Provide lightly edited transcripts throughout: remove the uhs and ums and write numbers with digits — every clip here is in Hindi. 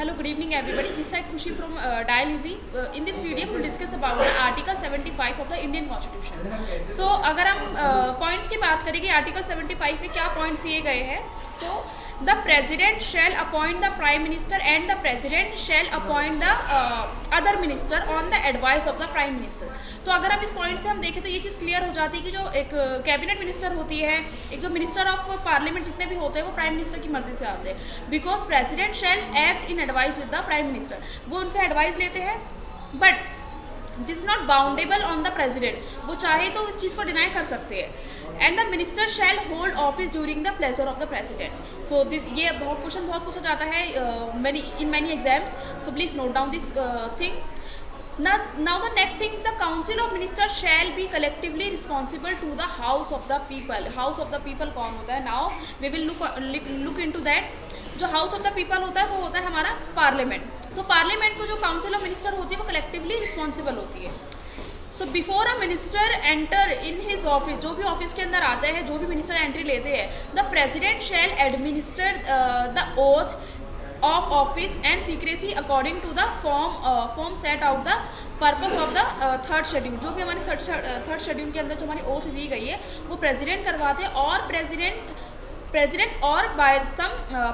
Hello, good evening everybody. This is Khushi from Dial Easy. In this video, we'll discuss about Article 75 of the Indian Constitution. So, अगर हम points की बात करेंगे Article 75 में क्या points दिए गए हैं. So, the President shall appoint the Prime Minister and the President shall appoint the other minister on the advice of the Prime Minister. तो अगर हम इस पॉइंट से हम देखें तो ये चीज़ क्लियर हो जाती है कि जो एक कैबिनेट मिनिस्टर होती है, एक जो मिनिस्टर ऑफ पार्लियामेंट जितने भी होते हैं वो प्राइम मिनिस्टर की मर्जी से आते हैं. Because president shall act in advice with the prime minister. वो उनसे एडवाइस लेते हैं but this is not boundable on the president. वो चाहे तो इस चीज़ को डिनाई कर सकते हैं. And the minister shall hold office during the pleasure of the president. So this ये क्वेश्चन बहुत पूछा जाता है many exams. So please note down this thing. Now the next thing, the Council of Ministers shall be collectively responsible to the House of the People. House of the People कौन होता है? Now we will look into that. जो House of the People होता है वो होता है हमारा पार्लियामेंट. तो पार्लियामेंट को जो काउंसिल ऑफ मिनिस्टर होती है वो कलेक्टिवली रिस्पॉन्सिबल होती है. So before a minister enter in his office, जो भी ऑफिस के अंदर आते हैं, जो भी मिनिस्टर एंट्री लेते हैं, the president shell administer the oath of office and secrecy according to the form set out the purpose of the third schedule. जो भी हमारे थर्ड शेड्यूल के अंदर जो हमारी ओथ दी गई है वो प्रेसिडेंट करवाते हैं और प्रेसिडेंट और by some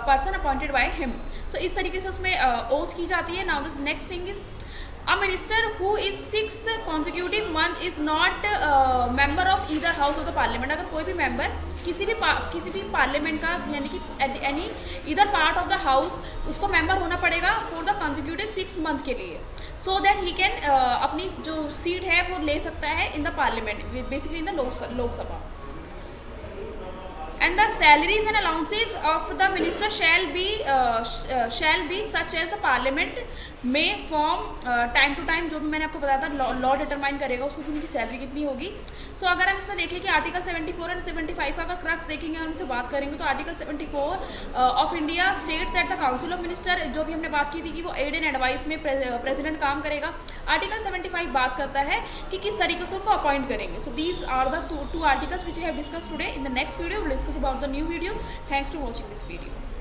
person appointed by him. So इस तरीके से उसमें ओथ की जाती है. Now this next thing is A minister who is 6 consecutive month is not member of either house of the parliament. अगर कोई भी मेंबर किसी भी पार्लियामेंट का यानी कि एनी इधर पार्ट ऑफ द हाउस उसको मेंबर होना पड़ेगा फॉर द consecutive 6 मंथ के लिए, सो दैट ही कैन अपनी जो सीट है वो ले सकता है in the parliament, basically in the Lok Sabha. And the salaries and allowances of the minister shall be such as the parliament may form time to time. जो भी मैंने आपको बताया था लॉ डिटरमाइन करेगा उसको कि उनकी सैलरी कितनी होगी. सो अगर हम इसमें देखें कि आर्टिकल 74 एंड 75 का अगर क्रक्स देखेंगे और उनसे बात करेंगे तो article 74 of India states that the council of minister, जो भी हमने बात की थी कि वो एड एंड एडवाइस में प्रेसिडेंट काम करेगा. आर्टिकल 75 बात करता है कि किस तरीके से उनको अपॉइंट करेंगे. So these are the two articles which I have discuss today. In the next video will discuss about the new videos. Thanks to watching this video.